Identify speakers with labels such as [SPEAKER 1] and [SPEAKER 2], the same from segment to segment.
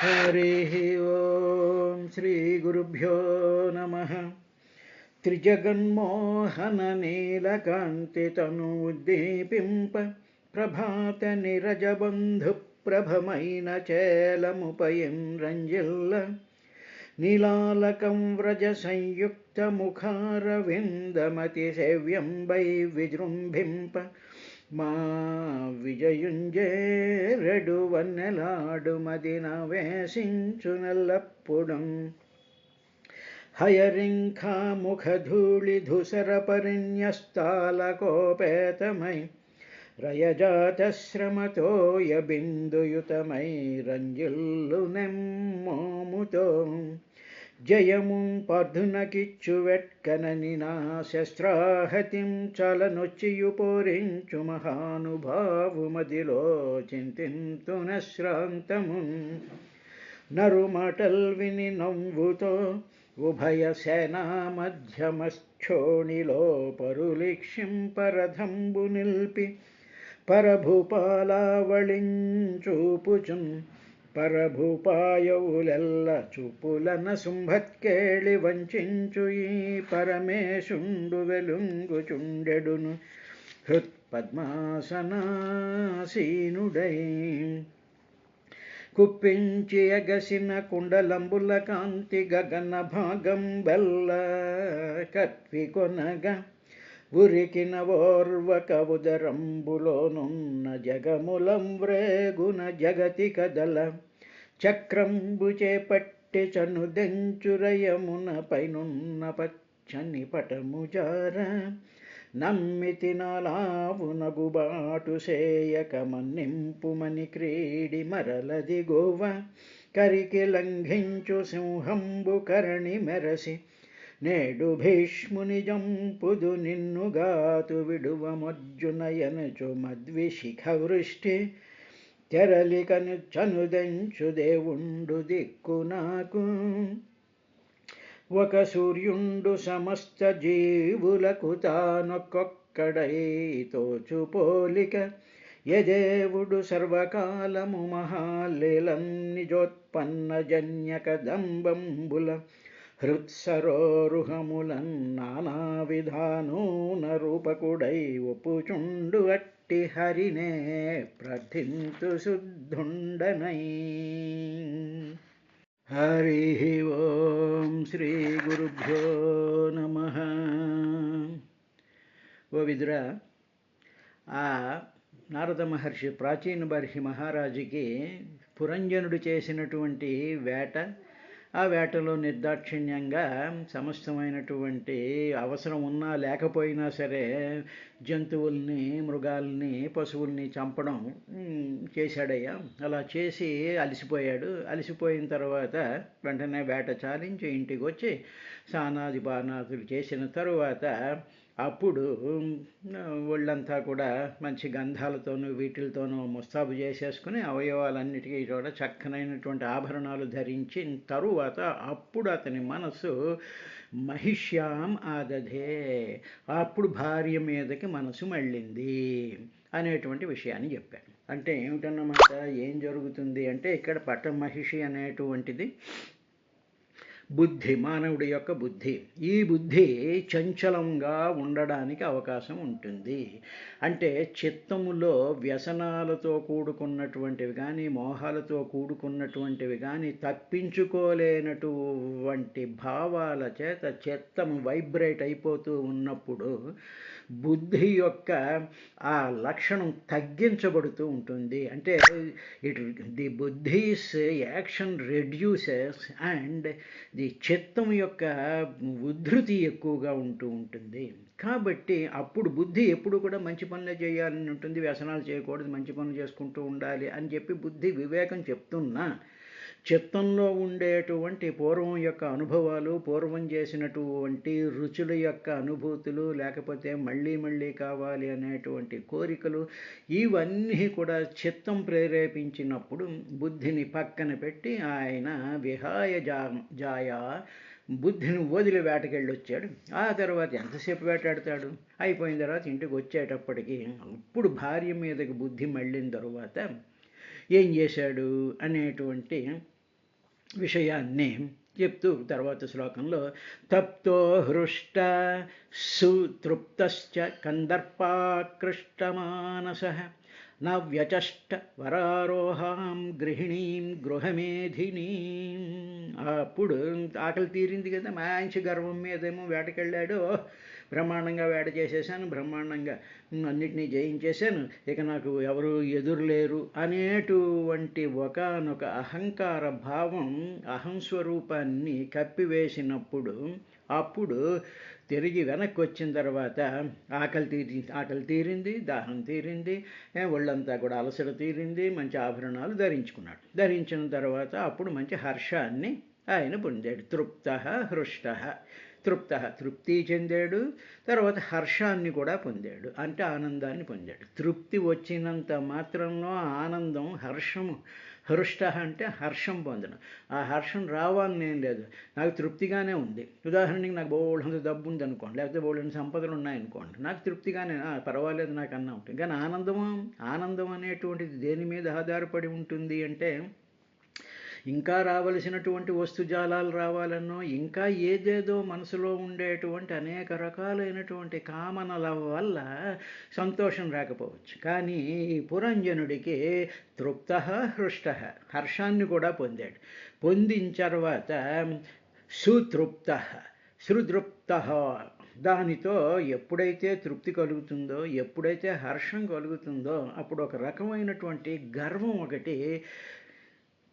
[SPEAKER 1] हरिः ॐ श्रीगुरुभ्यो नमः। त्रिजगन्मोहननीलकान्तितनूद्दीपिंप ప్రభాతనిరజబంధుప్రభమైన చేలముపయం రంజిల్ల నీలాలకం వ్రజ సంయుక్తముఖారవిందమతిసేవ్యం వై విజృంభింప మా విజయుంజేరెడు వన్నెలాడు మదిన వేసించునెల్లప్పుడం హయరింఖాముఖధూళిధుసర పరిన్యస్తాలకోపేతమై రయజాతశ్రమతోయ బిందుయుతమై రంజిల్లు నెమ్మోముతో జయముం పర్ధునకిచ్చు వెట్కనని నా శస్త్రాహతిం చలనొచ్చియు పోరించు మహానుభావు మదిలో చింతింతునశ్రాంతమున్ నరుమటల్ విని నవ్వుతో ఉభయ సేనా మధ్యమశ్చోణిలో పరులిక్షింపరథంబు నిల్పి పరభూపాలావళించూపుచున్ పరభూపాయవులెల్ల చూపులన శుంభత్కేళి వంచించు ఈ పరమేశుండు వెలుంగుచుండెడును హృత్పద్మాసనాసీనుడై కుప్పించి ఎగసిన కుండలంబుల కాంతి గగన భాగం బెల్ల కట్వి కొనగా ఉరికిన ఓర్వక ఉదరంబులోనున్న జగములం వ్రేగున జగతి కదల చక్రంబు చేపట్టి చనుదెంచురయమున పైనున్న పచ్చని పటముజార నమ్మితి నాలావునగుబాటు సేయక మన్నింపుమని క్రీడి మరలది గోవ కరికి లంఘించు సింహంబు కరణి మెరసి నేడు భీష్ముని జంపుదు నిన్నుగాతు విడువమర్జునయనుచు మద్విశిఖ వృష్టి తెరలికను చనుదెంచు దేవుండు దిక్కు నాకు ఒక సూర్యుండు సమస్త జీవులకు తానొక్కొక్కడై తోచుపోలిక యదేవుడు సర్వకాలము మహాలీలం నిజోత్పన్న జన్యక దంబంబుల హృత్సరోరుహములన్ నానా విధానూన రూపకుడై ఒప్పుచుండు అట్టి హరినే ప్రార్థింతు శుద్ధుండనై. హరి ఓం శ్రీ గురుభ్యో నమః. ఓ విదురా, ఆ నారద మహర్షి ప్రాచీన బర్హి మహారాజుకి పురంజనుడు చేసినటువంటి వేట, ఆ వేటలో నిర్దాక్షిణ్యంగా సమస్తమైనటువంటి అవసరం ఉన్నా లేకపోయినా సరే జంతువుల్ని, మృగాల్ని, పశువుల్ని చంపడం చేశాడయ్యా. అలా చేసి అలసిపోయాడు. అలసిపోయిన తర్వాత వెంటనే వేట చాలించి ఇంటికి వచ్చి స్నానాది పానాదులు చేసిన తరువాత అప్పుడు ఒళ్ళంతా కూడా మంచి గంధాలతోనూ వీటిలతోనూ ముస్తాబు చేసేసుకుని అవయవాలన్నిటికీ కూడా చక్కనైనటువంటి ఆభరణాలు ధరించిన తరువాత అప్పుడు అతని మనసు మహిష్యాం ఆదధే, అప్పుడు భార్య మీదకి మనసు మళ్ళింది అనేటువంటి విషయాన్ని చెప్పాను. అంటే ఏమిటన్నమాట, ఏం జరుగుతుంది అంటే ఇక్కడ పట్టమహిషి అనేటువంటిది బుద్ధి, మానవుడి యొక్క బుద్ధి. ఈ బుద్ధి చంచలంగా ఉండడానికి అవకాశం ఉంటుంది. అంటే చిత్తములో వ్యసనాలతో కూడుకున్నటువంటివి కానీ, మోహాలతో కూడుకున్నటువంటివి కానీ, తప్పించుకోలేనటువంటి భావాల చేత చిత్తము వైబ్రేట్ అయిపోతూ ఉన్నప్పుడు బుద్ధి యొక్క ఆ లక్షణం తగ్గించబడుతూ ఉంటుంది. అంటే the బుద్ధిస్ action reduces and the చిత్తం యొక్క ఉద్ధృతి ఎక్కువగా ఉంటూ ఉంటుంది. కాబట్టి అప్పుడు బుద్ధి ఎప్పుడు కూడా మంచి పనులే చేయాలని ఉంటుంది, వ్యసనాలు చేయకూడదు, మంచి పనులు చేసుకుంటూ ఉండాలి అని చెప్పి బుద్ధి వివేకం చెప్తున్నా, చిత్తంలో ఉండేటువంటి పూర్వం యొక్క అనుభవాలు, పూర్వం చేసినటువంటి రుచుల యొక్క అనుభూతులు, లేకపోతే మళ్ళీ మళ్ళీ కావాలి అనేటువంటి కోరికలు, ఇవన్నీ కూడా చిత్తం ప్రేరేపించినప్పుడు బుద్ధిని పక్కన పెట్టి ఆయన విహాయ జాయా బుద్ధిని వదిలి వేటకెళ్ళి వచ్చాడు. ఆ తర్వాత ఎంతసేపు వేటాడతాడు, అయిపోయిన తర్వాత ఇంటికి వచ్చేటప్పటికి అప్పుడు భార్య మీదకి బుద్ధి మళ్ళిన తరువాత ఏం చేశాడు అనేటువంటి విషయాన్ని చెప్తూ తర్వాత శ్లోకంలో తప్తో హృష్ట సుతృప్తశ్చ కందర్పాకృష్టమానస నా వ్యచష్ట వరారోహాం గృహిణీం గృహమేధినీం. అప్పుడు ఆకలి తీరింది కదా, మంచి గర్వం మీదేమో వేటకెళ్ళాడు, బ్రహ్మాండంగా వేట చేసేసాను, బ్రహ్మాండంగా అన్నిటినీ జయించేశాను, ఇక నాకు ఎవరు ఎదురులేరు అనేటువంటి ఒకనొక అహంకార భావం అహంస్వరూపాన్ని కప్పివేసినప్పుడు, అప్పుడు తిరిగి వెనక్కి వచ్చిన తర్వాత ఆకలి తీరింది, దాహం తీరింది, ఒళ్ళంతా కూడా అలసట తీరింది, మంచి ఆభరణాలు ధరించుకున్నాడు. ధరించిన తర్వాత అప్పుడు మంచి హర్షాన్ని ఆయన పొందాడు. తృప్త హృష్ట. తృప్తి చెందాడు, తర్వాత హర్షాన్ని కూడా పొందాడు, అంటే ఆనందాన్ని పొందాడు. తృప్తి వచ్చినంత మాత్రంలో ఆనందం, హర్షము, హృష్ట అంటే హర్షం పొందడం. ఆ హర్షం రావాలని ఏం లేదు, నాకు తృప్తిగానే ఉంది. ఉదాహరణకి నాకు బోల్డంత డబ్బు ఉంది అనుకోండి, లేకపోతే బోల్డెని సంపదలు ఉన్నాయనుకోండి, నాకు తృప్తిగానే పర్వాలేదు నాకు అన్నా ఉంటుంది. కానీ ఆనందం అనేటువంటిది దేని మీద ఆధారపడి ఉంటుంది అంటే, ఇంకా రావలసినటువంటి వస్తుజాలాలు రావాలన్నో, ఇంకా ఏదేదో మనసులో ఉండేటువంటి అనేక రకాలైనటువంటి కామనల వల్ల సంతోషం రాకపోవచ్చు. కానీ పురంజనుడికి తృప్త హృష్ట, హర్షాన్ని కూడా పొందాడు. పొందిన తర్వాత సుతృప్త, దానితో ఎప్పుడైతే తృప్తి కలుగుతుందో, ఎప్పుడైతే హర్షం కలుగుతుందో, అప్పుడు ఒక రకమైనటువంటి గర్వం ఒకటి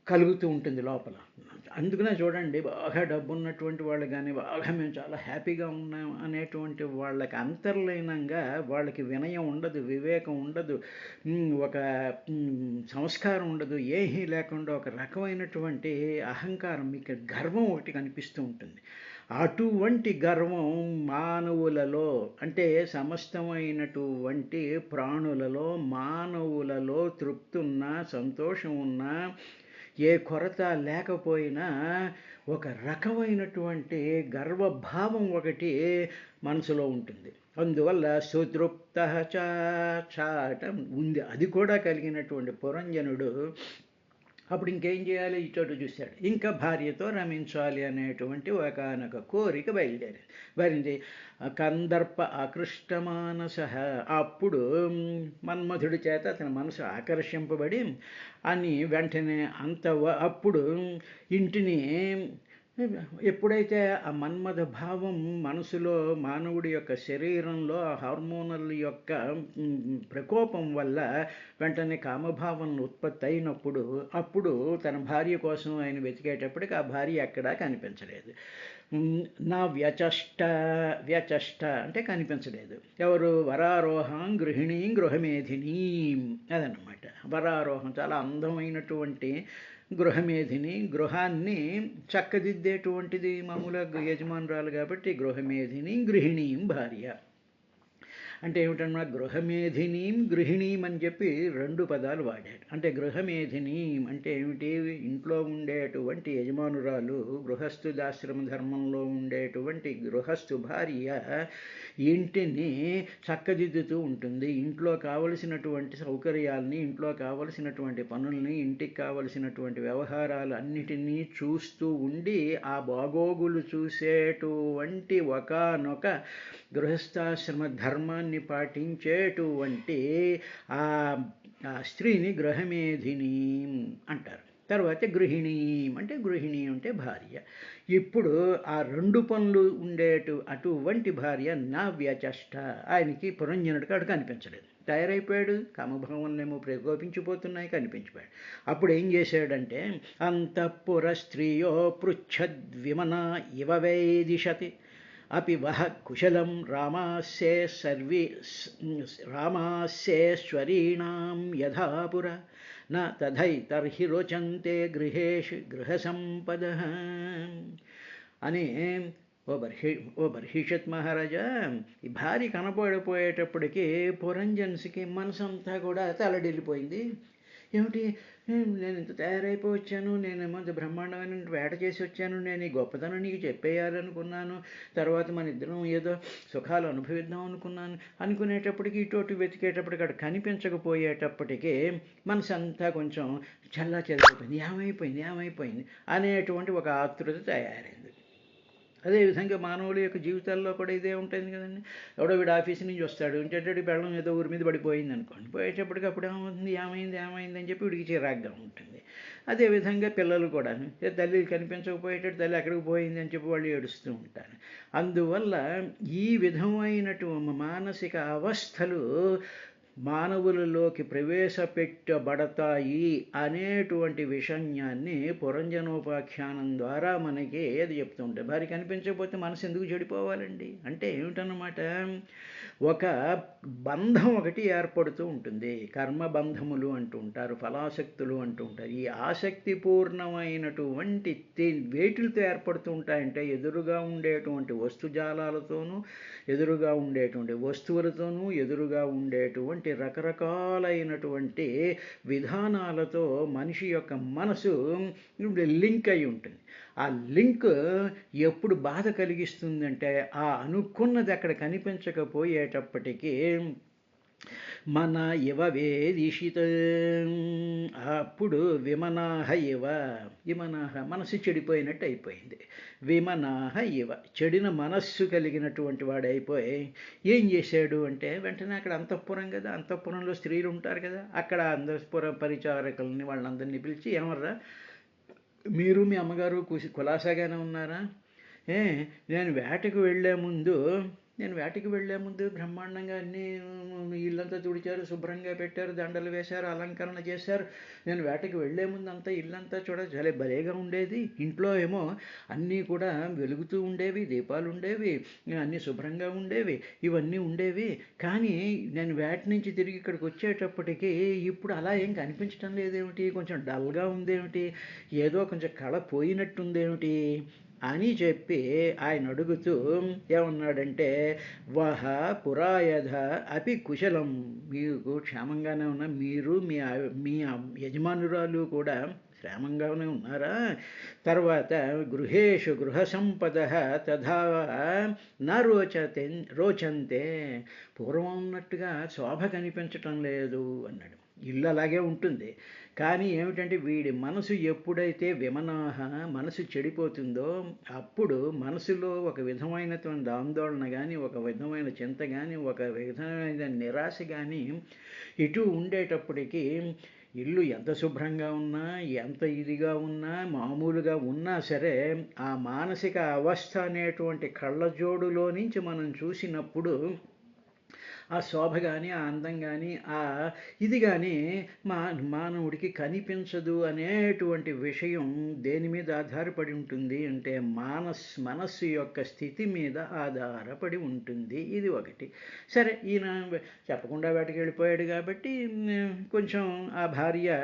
[SPEAKER 1] కలుగుతూ ఉంటుంది లోపల. అందుకనే చూడండి, బాగా డబ్బు ఉన్నటువంటి వాళ్ళు కానీ, బాగా మేము చాలా హ్యాపీగా ఉన్నాం అనేటువంటి వాళ్ళకి అంతర్లీనంగా వాళ్ళకి వినయం ఉండదు, వివేకం ఉండదు, ఒక సంస్కారం ఉండదు, ఏమీ లేకుండా ఒక రకమైనటువంటి అహంకారం, మీకు గర్వం ఒకటి కనిపిస్తూ ఉంటుంది. అటువంటి గర్వం మానవులలో, అంటే సమస్తమైనటువంటి ప్రాణులలో, మానవులలో తృప్తి ఉన్నా, సంతోషం ఉన్నా, ఏ కొరత లేకపోయినా ఒక రకమైనటువంటి గర్వభావం ఒకటి మనసులో ఉంటుంది. అందువల్ల సుతృప్త చాటం ఉంది. అది కూడా కలిగినటువంటి పురంజనుడు అప్పుడు ఇంకేం చేయాలి, ఇటు చూశాడు, ఇంకా భార్యతో రమించాలి అనేటువంటి ఒకనొక కోరిక బయలుదేరింది. కందర్ప ఆకృష్టమానస. అప్పుడు మన్మధుడి చేత అతని మనసు ఆకర్షింపబడి అని వెంటనే అప్పుడు ఇంటిని, ఎప్పుడైతే ఆ మన్మథ భావం మనసులో, మానవుడి యొక్క శరీరంలో ఆ హార్మోనల్ యొక్క ప్రకోపం వల్ల వెంటనే కామభావనలు ఉత్పత్తి అయినప్పుడు, అప్పుడు తన భార్య కోసం ఆయన వెతికేటప్పటికి ఆ భార్య ఎక్కడా కనిపించలేదు. నా వ్యచష్ట అంటే కనిపించలేదు. ఎవరు? వరారోహం గృహిణీం గృహమేధినీం. అదనమాట వరారోహం, చాలా అందమైనటువంటి గృహమేధిని, గృహాన్ని చక్కదిద్దేటువంటిది మామూలుగా యజమానురాలు కాబట్టి గృహమేధిని, గృహిణీం భార్య. అంటే ఏమిటన్నమాట, గృహమేధినీం గృహిణీం అని చెప్పి రెండు పదాలు వాడాడు. అంటే గృహమేధినీం అంటే ఏమిటి, ఇంట్లో ఉండేటువంటి యజమానురాలు, గృహస్థుదాశ్రమ ధర్మంలో ఉండేటువంటి గృహస్థు భార్య ఇంటిని చక్కదిద్దుతూ ఉంటుంది. ఇంట్లో కావలసినటువంటి సౌకర్యాలని, ఇంట్లో కావలసినటువంటి పనుల్ని, ఇంటికి కావలసినటువంటి వ్యవహారాలు అన్నిటినీ చూస్తూ ఉండి ఆ బాగోగులు చూసేటువంటి ఒకనొక గృహస్థాశ్రమ ధర్మాన్ని పాటించేటువంటి ఆ స్త్రీని గృహమేధిని అంటారు. తర్వాత గృహిణీం అంటే భార్య. ఇప్పుడు ఆ రెండు పనులు అటువంటి భార్య నా వ్యచష్ట. ఆయనకి పురంజనుడికి అడు కనిపించలేదు, తయారైపోయాడు, కామభావనలేమో ప్రకోపించిపోతున్నాయి, కనిపించిపోయాడు. అప్పుడు ఏం చేశాడంటే, అంతఃపుర స్త్రీయో పృచ్ఛద్విమన ఇవ వేదిషతి అపి వహ కుశలం రామాస్యేశ్వరీణాం యథాపుర నా తథైతర్హి రోచంతే గృహేషు గృహసంపద అని. ఓ బర్హిషత్ మహారాజా, ఈ భార్య కనపడిపోయేటప్పటికీ పురంజన్స్కి మనసంతా కూడా తలడిల్లిపోయింది. ఏమిటి, నేను ఇంత తయారైపోయి వచ్చాను, నేనేమో ఇంత బ్రహ్మాండమైన వేట చేసి వచ్చాను, నేను ఈ గొప్పతనం నీకు చెప్పేయాలనుకున్నాను, తర్వాత మన ఇద్దరం ఏదో సుఖాలు అనుభవిద్దాం అనుకున్నాను అనుకునేటప్పటికి ఇటు వెతికేటప్పటికి అక్కడ కనిపించకపోయేటప్పటికీ మనసు అంతా కొంచెం చల్లా చెదరైపోయింది, ఏమైపోయింది అనేటువంటి ఒక ఆతృత తయారైంది. అదేవిధంగా మానవుల యొక్క జీవితాల్లో కూడా ఇదే ఉంటుంది కదండి. ఎవడో వీడు ఆఫీస్ నుంచి వస్తాడు, ఇంటి బెళ్ళం ఏదో ఊరి మీద పడిపోయింది అనుకోండి, పోయేటప్పటికి అప్పుడు ఏమైంది అని చెప్పి వీడికి చిరాగ్గా ఉంటుంది. అదేవిధంగా పిల్లలు కూడా తల్లి కనిపించకపోయేటట్టు తల్లి ఎక్కడికి పోయింది అని చెప్పి వాళ్ళు ఏడుస్తూ ఉంటారు. అందువల్ల ఈ విధమైనటువంటి మానసిక అవస్థలు మానవులలోకి ప్రవేశపెట్టబడతాయి అనేటువంటి విషయాన్ని పురంజనోపాఖ్యానం ద్వారా మనకి ఏది చెప్తుంటే, భార్య కనిపించకపోతే మనసు ఎందుకు చెడిపోవాలండి అంటే ఏమిటన్నమాట, ఒక బంధం ఒకటి ఏర్పడుతూ ఉంటుంది. కర్మబంధములు అంటూ ఉంటారు, ఫలాసక్తులు అంటూ ఉంటారు. ఈ ఆసక్తిపూర్ణమైనటువంటి వేటిలతో ఏర్పడుతూ ఉంటాయంటే ఎదురుగా ఉండేటువంటి వస్తుజాలాలతోనూ, ఎదురుగా ఉండేటువంటి వస్తువులతోనూ, ఎదురుగా ఉండేటువంటి రకరకాలైనటువంటి విధానాలతో మనిషి యొక్క మనసు లింక్ అయి ఉంటుంది. ఆ లింక్ ఎప్పుడు బాధ కలిగిస్తుందంటే ఆ అనుకున్నది అక్కడ కనిపించకపోయేటప్పటికీ మన ఇవ వేదిషిత, అప్పుడు విమనాహ మనసు చెడిపోయినట్టు అయిపోయింది. విమనాహ చెడిన మనస్సు కలిగినటువంటి వాడు అయిపోయి ఏం చేశాడు అంటే వెంటనే అక్కడ అంతఃపురం కదా, అంతఃపురంలో స్త్రీలు ఉంటారు కదా, అక్కడ అంతఃపుర పరిచారకులని వాళ్ళందరినీ పిలిచి, ఏమర్రా మీరు మీ అమ్మగారు కులాసాగానే ఉన్నారా, నేను వేటకు వెళ్లే ముందు బ్రహ్మాండంగా అన్నీ ఇల్లంతా తుడిచారు, శుభ్రంగా పెట్టారు, దండలు వేశారు, అలంకరణ చేశారు. నేను వేటకి వెళ్లే ముందు అంతా ఇల్లంతా చాలా భలేగా ఉండేది, ఇంట్లో ఏమో అన్నీ కూడా వెలుగుతూ ఉండేవి, దీపాలు ఉండేవి, అన్నీ శుభ్రంగా ఉండేవి, ఇవన్నీ ఉండేవి. కానీ నేను వేట నుంచి తిరిగి ఇక్కడికి వచ్చేటప్పటికి ఇప్పుడు అలా ఏం కనిపించడం లేదేమిటి, కొంచెం డల్గా ఉందేమిటి, ఏదో కొంచెం కళ పోయినట్టుందేమిటి అని చెప్పి ఆయన అడుగుతూ ఏమన్నాడంటే, వహ పురాయధ అపి కుశలం, మీకు క్షేమంగానే ఉన్నా, మీరు మీ యజమానురాలు కూడా క్షేమంగానే ఉన్నారా, తర్వాత గృహేషు గృహ సంపద తథా నా రోచంతే, పూర్వం ఉన్నట్టుగా శోభ కనిపించటం లేదు అన్నాడు. ఇల్లు అలాగే ఉంటుంది, కానీ ఏమిటంటే వీడి మనసు ఎప్పుడైతే విమనాహ మనసు చెడిపోతుందో అప్పుడు మనసులో ఒక విధమైనటువంటి ఆందోళన కానీ, ఒక విధమైన చింత కానీ, ఒక విధమైన నిరాశ కానీ ఇటు ఉండేటప్పటికీ ఇల్లు ఎంత శుభ్రంగా ఉన్నా, ఎంత ఇదిగా ఉన్నా, మామూలుగా ఉన్నా సరే ఆ మానసిక అవస్థ అనేటువంటి కళ్ళజోడులో నుంచి మనం చూసినప్పుడు ఆ శోభ కానీ, ఆ అందం కానీ, ఆ ఇది కానీ మానవుడికి కనిపించదు అనేటువంటి విషయం దేని మీద ఆధారపడి ఉంటుంది అంటే మనస్సు యొక్క స్థితి మీద ఆధారపడి ఉంటుంది. ఇది ఒకటి. సరే, ఈయన చెప్పకుండా వేటకి వెళ్ళిపోయాడు కాబట్టి కొంచెం ఆ భార్య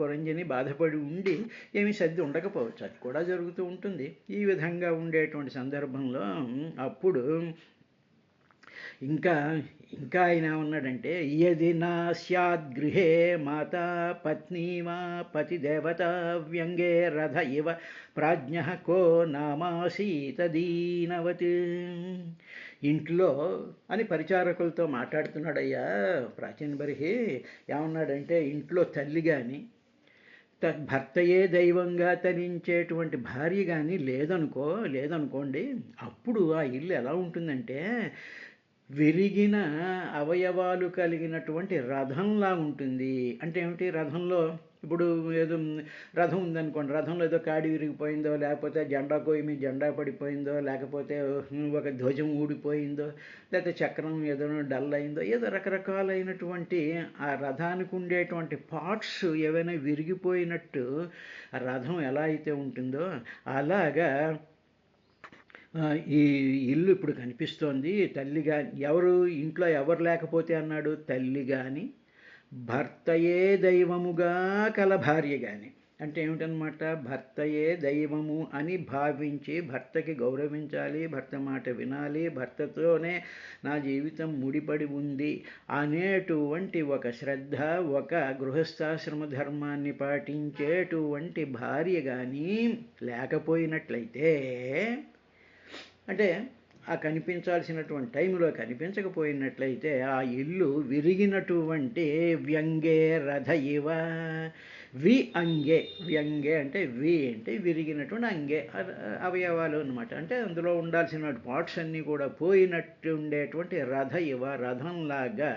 [SPEAKER 1] పురంజని బాధపడి ఉండి ఏమీ సర్ది ఉండకపోవచ్చు, అది కూడా జరుగుతూ ఉంటుంది. ఈ విధంగా ఉండేటువంటి సందర్భంలో అప్పుడు ఇంకా ఆయన ఏమన్నాడంటే, యది నా స్యాద్గృహే మాతా పత్ని వా పతిదేవత వ్యంగే రథ ఇవ ప్రాజ్ఞ కో నామాసీత దీనవత్, ఇంట్లో అని పరిచారకులతో మాట్లాడుతున్నాడయ్యా ప్రాచీన బర్హి. ఏమన్నాడంటే, ఇంట్లో తల్లి కానీ భర్తయే దైవంగా తరించేటువంటి భార్య కానీ లేదనుకోండి, అప్పుడు ఆ ఇల్లు ఎలా ఉంటుందంటే విరిగిన అవయవాలు కలిగినటువంటి రథంలా ఉంటుంది. అంటే ఏమిటి, రథంలో ఇప్పుడు ఏదో రథం ఉందనుకోండి, రథంలో ఏదో కాడి విరిగిపోయిందో, లేకపోతే జెండా కోయి మీద జెండా పడిపోయిందో, లేకపోతే ఒక ధ్వజం ఊడిపోయిందో, లేకపోతే చక్రం ఏదో డల్ అయిందో, ఏదో రకరకాలైనటువంటి ఆ రథానికి ఉండేటువంటి పార్ట్స్ ఏవైనా విరిగిపోయినట్టు రథం ఎలా అయితే ఉంటుందో అలాగా ఈ ఇల్లు ఇప్పుడు కనిపిస్తోంది. తల్లి కానీ ఇంట్లో ఎవరు లేకపోతే అన్నాడు, తల్లి కానీ భర్తయే దైవముగా కల భార్య కానీ అంటే ఏమిటనమాట, భర్తయే దైవము అని భావించి భర్తకి గౌరవించాలి, భర్త మాట వినాలి, భర్తతోనే నా జీవితం ముడిపడి ఉంది అనేటువంటి ఒక శ్రద్ధ, ఒక గృహస్థాశ్రమ ధర్మాన్ని పాటించేటువంటి భార్య కానీ లేకపోయినట్లయితే, అంటే ఆ కనిపించాల్సినటువంటి టైంలో కనిపించకపోయినట్లయితే ఆ ఇల్లు విరిగినటువంటి వ్యంగే రథ ఇవ, అంగే, వ్యంగే అంటే అంటే విరిగినటువంటి అంగే అవయవాలు అనమాట. అంటే అందులో ఉండాల్సిన పార్ట్స్ అన్నీ కూడా పోయినట్టు ఉండేటువంటి రథ ఇవ, రథంలాగా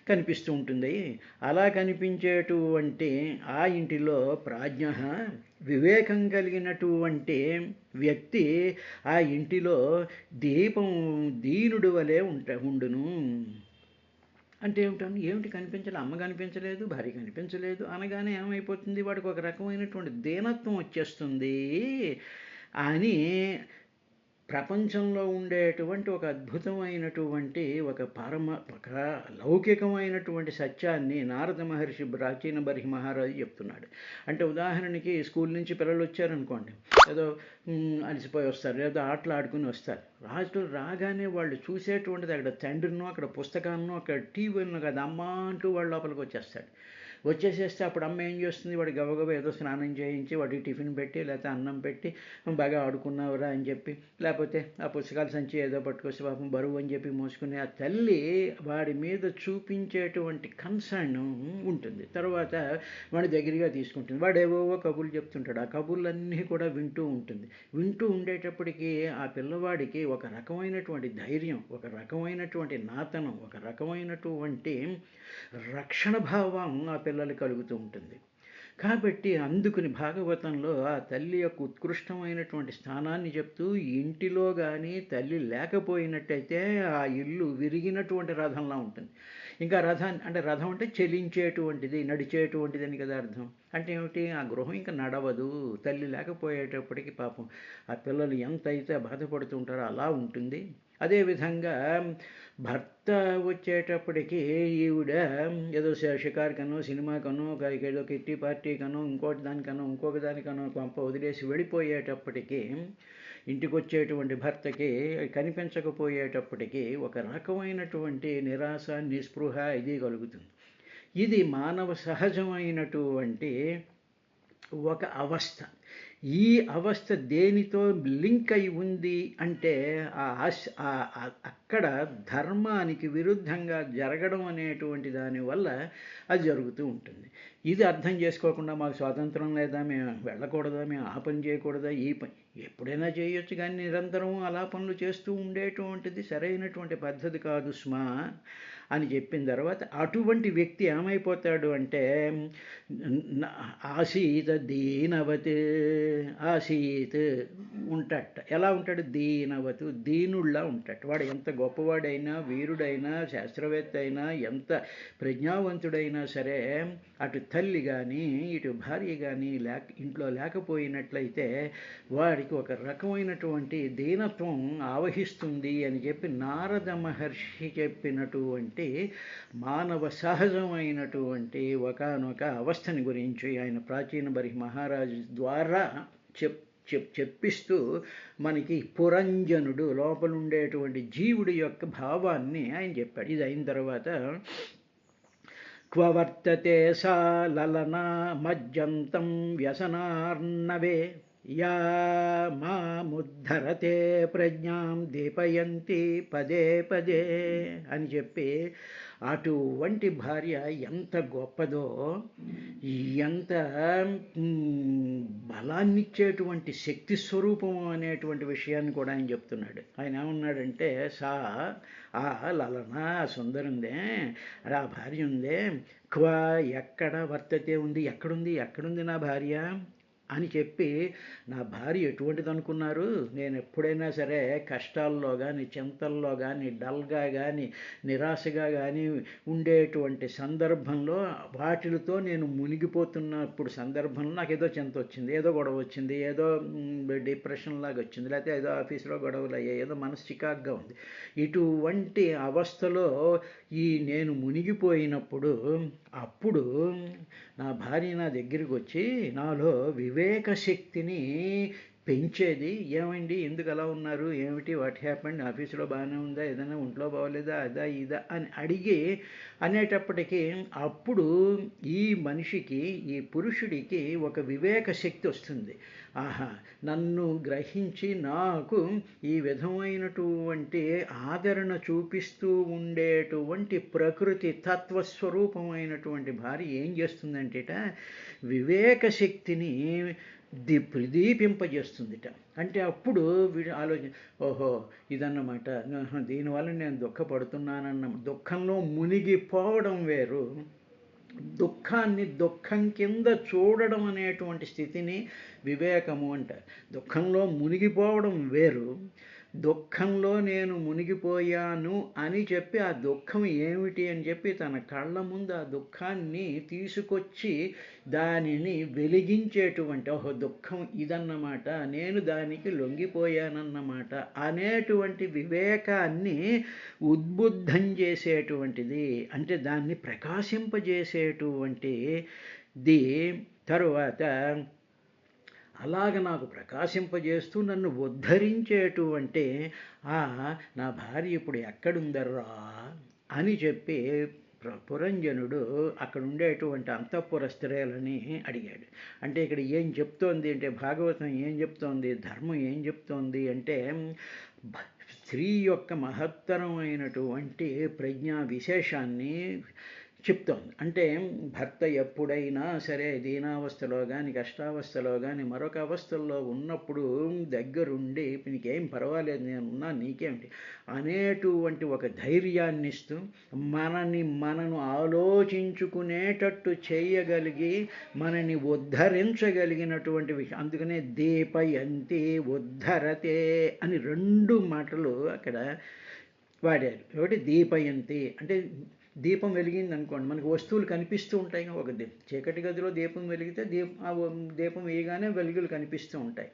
[SPEAKER 1] కనిపిస్తూ ఉంటుంది. అలా కనిపించేటువంటి ఆ ఇంటిలో ప్రాజ్ఞ, వివేకం కలిగినటువంటి వ్యక్తి ఆ ఇంటిలో దీపం దీనుడు వలె ఉండును. అంటే ఏమిటి కనిపించలేదు, అమ్మ కనిపించలేదు, భార్య కనిపించలేదు అనగానే ఏమైపోతుంది, వాడికి ఒక రకమైనటువంటి దీనత్వం వచ్చేస్తుంది అని ప్రపంచంలో ఉండేటువంటి ఒక అద్భుతమైనటువంటి ఒక లౌకికమైనటువంటి సత్యాన్ని నారద మహర్షి ప్రాచీన బర్హి మహారాజు చెప్తున్నాడు. అంటే ఉదాహరణకి స్కూల్ నుంచి పిల్లలు వచ్చారనుకోండి, ఏదో అలసిపోయి వస్తారు, ఏదో ఆటలు ఆడుకుని వస్తారు. రాగానే వాళ్ళు చూసేటువంటిది అక్కడ తండ్రినో, అక్కడ పుస్తకాన్నో, అక్కడ టీవీనో కదా అమ్మ అంటూ వాళ్ళ లోపలికి వచ్చేస్తాడు. వచ్చేసేస్తే అప్పుడు అమ్మ ఏం చేస్తుంది, వాడికి గబగబ ఏదో స్నానం చేయించి వాడికి టిఫిన్ పెట్టి, లేకపోతే అన్నం పెట్టి బాగా ఆడుకున్నావురా అని చెప్పి, లేకపోతే ఆ పుస్తకాల సంచి ఏదో పట్టుకొస్తే పాపం బరువు అని చెప్పి మోసుకుని ఆ తల్లి వాడి మీద చూపించేటువంటి కన్సర్న్ ఉంటుంది. తర్వాత వాడి దగ్గరగా తీసుకుంటుంది, వాడు ఏవో కబుర్లు చెప్తుంటాడు, ఆ కబుర్లన్నీ కూడా వింటూ ఉంటుంది. వింటూ ఉండేటప్పటికీ ఆ పిల్లవాడికి ఒక రకమైనటువంటి ధైర్యం, ఒక రకమైనటువంటి నాతనం, ఒక రకమైనటువంటి రక్షణ భావం ఆ పిల్లలు కలుగుతూ ఉంటుంది. కాబట్టి అందుకుని భాగవతంలో ఆ తల్లి యొక్క ఉత్కృష్టమైనటువంటి స్థానాన్ని చెప్తూ, ఇంటిలో కానీ తల్లి లేకపోయినట్టయితే ఆ ఇల్లు విరిగినటువంటి రథంలా ఉంటుంది. ఇంకా రథం అంటే చెలించేటువంటిది, నడిచేటువంటిది అని కదా అర్థం. అంటే ఏమిటి, ఆ గృహం ఇంకా నడవదు. తల్లి లేకపోయేటప్పటికి పాపం ఆ పిల్లలు ఎంతైతే బాధపడుతుంటారో అలా ఉంటుంది. అదేవిధంగా భర్త వచ్చేటప్పటికి ఈవిడ ఏదో షికార్కనో, సినిమాకనో, ఏదో కిట్టి పార్టీకనో, ఇంకొక దానికనో కొంప వదిలేసి వెళ్ళిపోయేటప్పటికీ ఇంటికి వచ్చేటువంటి భర్తకి కనిపించకపోయేటప్పటికీ ఒక రకమైనటువంటి నిరాశ, నిస్పృహ ఇది కలుగుతుంది. ఇది మానవ సహజమైనటువంటి ఒక అవస్థ. ఈ అవస్థ దేనితో లింక్ అయి ఉంది అంటే అక్కడ ధర్మానికి విరుద్ధంగా జరగడం అనేటువంటి దానివల్ల అది జరుగుతూ ఉంటుంది. ఇది అర్థం చేసుకోకుండా మాకు స్వాతంత్రం లేదా, మేము వెళ్ళకూడదా, మేము ఆ పని చేయకూడదా, ఈ పని ఎప్పుడైనా చేయొచ్చు, కానీ నిరంతరం అలా పనులు చేస్తూ ఉండేటువంటిది సరైనటువంటి పద్ధతి కాదు స్మా అని చెప్పిన తర్వాత అటువంటి వ్యక్తి ఏమైపోతాడు అంటే ఆసీత దీనవత్, ఆసీత్ ఉంటాట. ఎలా ఉంటాడు, దీనవత్, దీనుళ్ళ ఉంటాట. వాడు ఎంత గొప్పవాడైనా, వీరుడైనా, శాస్త్రవేత్త అయినా, ఎంత ప్రజ్ఞావంతుడైనా సరే అటు తల్లి కానీ ఇటు భార్య కానీ ఇంట్లో లేకపోయినట్లయితే వాడికి ఒక రకమైనటువంటి దీనత్వం ఆవహిస్తుంది అని చెప్పి నారద మహర్షి చెప్పినటువంటి మానవ సహజమైనటువంటి ఒకానొక అవస్థని గురించి ఆయన ప్రాచీన బర్హి మహారాజు ద్వారా చెప్పిస్తూ మనకి పురంజనుడు లోపల ఉండేటువంటి జీవుడి యొక్క భావాన్ని ఆయన చెప్పాడు. ఇది అయిన తర్వాత క్వ వర్తతే సా లలనా మజ్జంతం వ్యసనార్ణవే యా మాముద్ధరతే ప్రజ్ఞాం దీపయంతి పదే పదే అని చెప్పి అటువంటి భార్య ఎంత గొప్పదో, ఎంత బలాన్నిచ్చేటువంటి శక్తి స్వరూపము అనేటువంటి విషయాన్ని కూడా ఆయన చెప్తున్నాడు. ఆయన ఏమన్నాడంటే ఆ లలన సుందరుందే, ఆ భార్య ఉందే, క్వ ఎక్కడ వర్తతే ఉంది, ఎక్కడుంది నా భార్య అని చెప్పి, నా భార్య ఎటువంటిది అనుకున్నారు, నేను ఎప్పుడైనా సరే కష్టాల్లో కానీ, చింతల్లో కానీ, డల్గా కానీ, నిరాశగా కానీ ఉండేటువంటి సందర్భంలో వాటితో నేను మునిగిపోతున్నప్పుడు సందర్భంలో నాకు ఏదో చింత వచ్చింది, ఏదో గొడవ వచ్చింది, ఏదో డిప్రెషన్ లాగా వచ్చింది, లేకపోతే ఏదో ఆఫీస్లో గొడవలు అయ్యాయి, ఏదో మనసు చికాగ్గా ఉంది. ఇటువంటి అవస్థలో నేను మునిగిపోయినప్పుడు అప్పుడు నా భార్య నా దగ్గరికి వచ్చి నాలో వివేక శక్తిని పెంచేది, ఏమండి ఎందుకు అలా ఉన్నారు, ఏమిటి, వాట్ హ్యాపెండ్, ఆఫీసులో బాగానే ఉందా, ఏదైనా ఒంట్లో బాగోలేదా, అదా ఇదా అని అడిగి అనేటప్పటికీ అప్పుడు ఈ మనిషికి, ఈ పురుషుడికి ఒక వివేక శక్తి వస్తుంది. ఆహా, నన్ను గ్రహించి నాకు ఈ విధమైనటువంటి ఆదరణ చూపిస్తూ ఉండేటువంటి ప్రకృతి తత్వస్వరూపమైనటువంటి భార్య ఏం చేస్తుందంటేట వివేక శక్తిని ప్రదీపింపజేస్తుందిట. అంటే అప్పుడు వీడు ఆలోచన, ఓహో ఇదన్నమాట, దీనివల్ల నేను దుఃఖపడుతున్నానన్న దుఃఖంలో మునిగిపోవడం వేరు, దుఃఖాన్ని దుఃఖం కింద చూడడం అనేటువంటి స్థితిని వివేకము అంటారు. దుఃఖంలో మునిగిపోవడం వేరు, దుఃఖంలో నేను మునిగిపోయాను అని చెప్పి ఆ దుఃఖం ఏమిటి అని చెప్పి తన కళ్ళ ముందు ఆ దుఃఖాన్ని తీసుకొచ్చి దానిని వెలిగించేటువంటి, ఓహో దుఃఖం ఇదన్నమాట, నేను దానికి లొంగిపోయానన్నమాట అనేటువంటి వివేకాన్ని ఉద్బుద్ధం చేసేటువంటిది, అంటే దాన్ని ప్రకాశింపజేసేటువంటిది. తరువాత అలాగ నాకు ప్రకాశింపజేస్తూ నన్ను ఉద్ధరించేటువంటి నా భార్య ఇప్పుడు ఎక్కడుందర్రా అని చెప్పి పురంజనుడు అక్కడ ఉండేటువంటి అంతఃపుర స్త్రీలని అడిగాడు. అంటే ఇక్కడ ఏం చెప్తోంది అంటే, భాగవతం ఏం చెప్తోంది, ధర్మం ఏం చెప్తోంది అంటే, స్త్రీ యొక్క మహత్తరమైనటువంటి ప్రజ్ఞా విశేషాన్ని చెప్తోంది. అంటే భర్త ఎప్పుడైనా సరే దీనావస్థలో కానీ కష్టావస్థలో కానీ మరొక అవస్థల్లో ఉన్నప్పుడు దగ్గరుండి నీకేం పర్వాలేదు, నేను ఉన్నా, నీకేమిటి అనేటువంటి ఒక ధైర్యాన్ని ఇస్తూ మనను ఆలోచించుకునేటట్టు చేయగలిగి మనని ఉద్ధరించగలిగినటువంటి విషయం. అందుకనే దీపయంతి ఉద్ధరతే అని 2 మాటలు అక్కడ వాడారు. ఒకటి దీపయంతి అంటే దీపం వెలిగింది అనుకోండి, మనకి వస్తువులు కనిపిస్తూ ఉంటాయి. ఒక చీకటి గదిలో దీపం వెలిగితే దీపం వేయగానే వెలుగులు కనిపిస్తూ ఉంటాయి.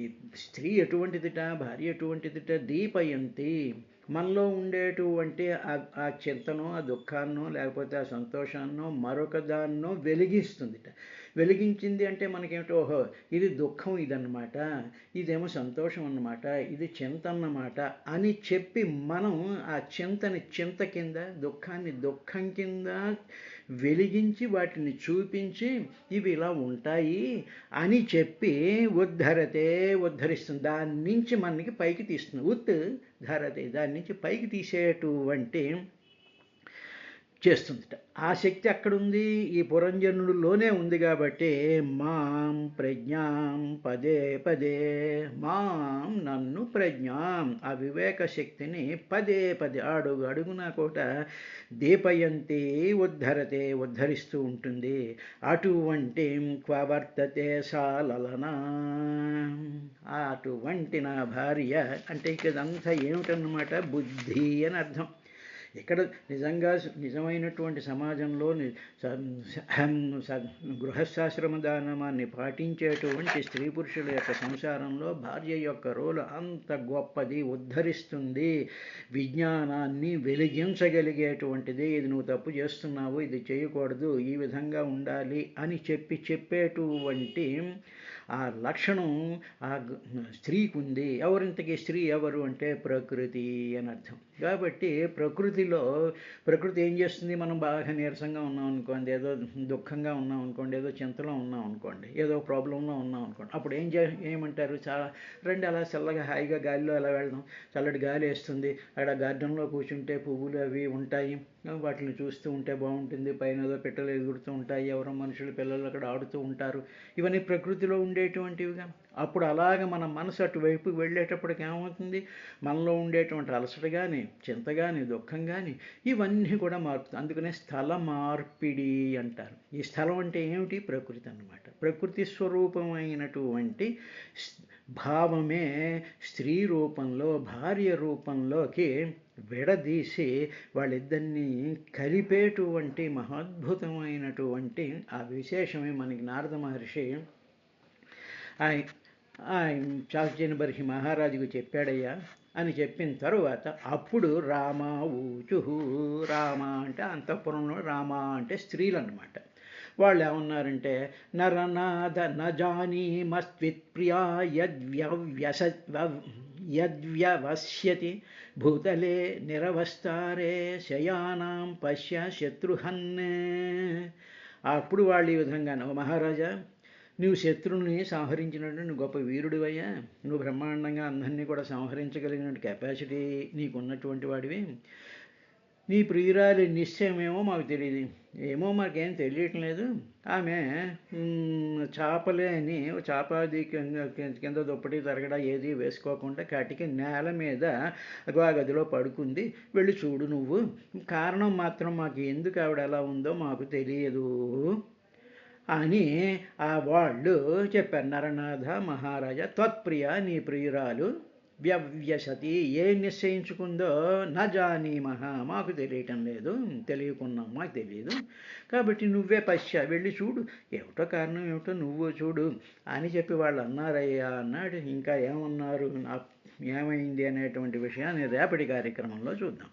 [SPEAKER 1] ఈ స్త్రీ ఎటువంటిదిట, భార్య ఎటువంటిదిట, దీపయంతి మనలో ఉండేటువంటి ఆ చింతనో, ఆ దుఃఖాన్నో, లేకపోతే ఆ సంతోషాన్నో, మరొక దాన్నో వెలిగిస్తుందిట. వెలిగించింది అంటే మనకేమిటో, ఓహో ఇది దుఃఖం ఇదన్నమాట, ఇదేమో సంతోషం అన్నమాట, ఇది చింత అన్నమాట అని చెప్పి మనం ఆ చింతని చింత కింద, దుఃఖాన్ని దుఃఖం కింద వెలిగించి వాటిని చూపించి ఇవి ఇలా ఉంటాయి అని చెప్పి ఉద్ధరిస్తుంది. దాని నుంచి మనకి పైకి తీస్తుంది. ధరతే దాని నుంచి పైకి తీసేటువంటి చేస్తుందిట. ఆ శక్తి అక్కడుంది, ఈ పురంజనుడిలోనే ఉంది. కాబట్టి మాం ప్రజ్ఞాం పదే పదే, మాం నన్ను ప్రజ్ఞాం ఆ వివేక శక్తిని పదే పదే అడుగునా కూడా దీపయంతి ఉద్ధరతే ఉద్ధరిస్తూ ఉంటుంది. అటువంటి క్వవర్తతే సాలలనా, అటువంటి నా భార్య అంటే ఇదంతా ఏమిటన్నమాట, బుద్ధి అని అర్థం. ఇక్కడ నిజమైనటువంటి సమాజంలో గృహస్థాశ్రమ దానాన్ని పాటించేటువంటి స్త్రీ పురుషుల యొక్క సంసారంలో భార్య యొక్క రోలు అంత గొప్పది, ఉద్ధరిస్తుంది, విజ్ఞానాన్ని వెలిగించగలిగేటువంటిది. ఇది నువ్వు తప్పు చేస్తున్నావు, ఇది చేయకూడదు, ఈ విధంగా ఉండాలి అని చెప్పేటువంటి ఆ లక్షణం ఆ స్త్రీకి ఉంది. ఎవరింతకీ స్త్రీ ఎవరు అంటే ప్రకృతి అని అర్థం. కాబట్టి ప్రకృతి ఏం చేస్తుంది, మనం బాగా నీరసంగా ఉన్నాం అనుకోండి, ఏదో దుఃఖంగా ఉన్నాం అనుకోండి, ఏదో చింతలో ఉన్నాం అనుకోండి, ఏదో ప్రాబ్లంలో ఉన్నాం అనుకోండి, అప్పుడు ఏమంటారు, చాలా రండి అలా చల్లగా హాయిగా గాలిలో అలా వెళ్దాం, చల్లటి గాలి వేస్తుంది, అక్కడ గార్డెన్లో కూర్చుంటే పువ్వులు అవి ఉంటాయి, వాటిని చూస్తూ ఉంటే బాగుంటుంది, పైన ఏదో పిట్టలు ఎగురుతూ ఉంటాయి, ఎవరో మనుషులు పిల్లలు అక్కడ ఆడుతూ ఉంటారు, ఇవన్నీ ప్రకృతిలో ఉండేటువంటివిగా. అప్పుడు అలాగ మన మనసు అటువైపు వెళ్ళేటప్పటికి ఏమవుతుంది, మనలో ఉండేటువంటి అలసట కానీ, చింత కానీ, దుఃఖం కానీ ఇవన్నీ కూడా మారుతుంది. అందుకనే స్థల మార్పిడి అంటారు. ఈ స్థలం అంటే ఏమిటి, ప్రకృతి అన్నమాట. ప్రకృతి స్వరూపమైనటువంటి భావమే స్త్రీ రూపంలో భార్య రూపంలోకి విడదీసి వాళ్ళిద్దరినీ కలిపేటువంటి మహాద్భుతమైనటువంటి ఆ విశేషమే మనకి నారద మహర్షి చాల్చేని బర్హి మహారాజుకు చెప్పాడయ్యా. అని చెప్పిన తరువాత అప్పుడు రామ ఊచుహు. రామ అంటే అంతఃపురంలో, రామ అంటే స్త్రీలు అన్నమాట. వాళ్ళు ఏమన్నారంటే, నరనాథ నజానీమస్త్విత్ప్రియా యద్వ్యవస్యతి భూతలే నిరవస్తారే శయానాం పశ్య శత్రుహన్నే. అప్పుడు వాళ్ళు ఈ విధంగా, మహారాజా, నువ్వు శత్రువుని సంహరించినట్టు నువ్వు గొప్ప వీరుడివయ్యా, నువ్వు బ్రహ్మాండంగా అందరినీ కూడా సంహరించగలిగిన కెపాసిటీ నీకున్నటువంటి వాడివి. నీ ప్రియురాలి నిశ్చయమేమో మాకు తెలియదు, ఏమో మాకేం తెలియటం లేదు. ఆమె చాపలే అని చాపాది కింద దుప్పటి తరగడ ఏది వేసుకోకుండా కాటికి నేల మీద ఆ గదిలో పడుకుంది, వెళ్ళి చూడు నువ్వు. కారణం మాత్రం మాకు ఎందుకు ఆవిడ ఎలా ఉందో మాకు తెలియదు అని వాళ్ళు చెప్పారు. నరనాథ మహారాజా, త్వత్ప్రియ నీ ప్రియురాలు వ్యవ్యసతి ఏ నిశ్చయించుకుందో నజానీమహ మాకు తెలియటం లేదు, తెలియకున్నాం, మాకు తెలియదు. కాబట్టి నువ్వే పశ్చ వెళ్ళి చూడు, ఏమిటో కారణం ఏమిటో నువ్వు చూడు అని చెప్పి వాళ్ళు అన్నారయ్యా అన్నాడు. ఇంకా ఏమన్నారు, ఏమైంది అనేటువంటి విషయాన్ని రేపటి కార్యక్రమంలో చూద్దాం.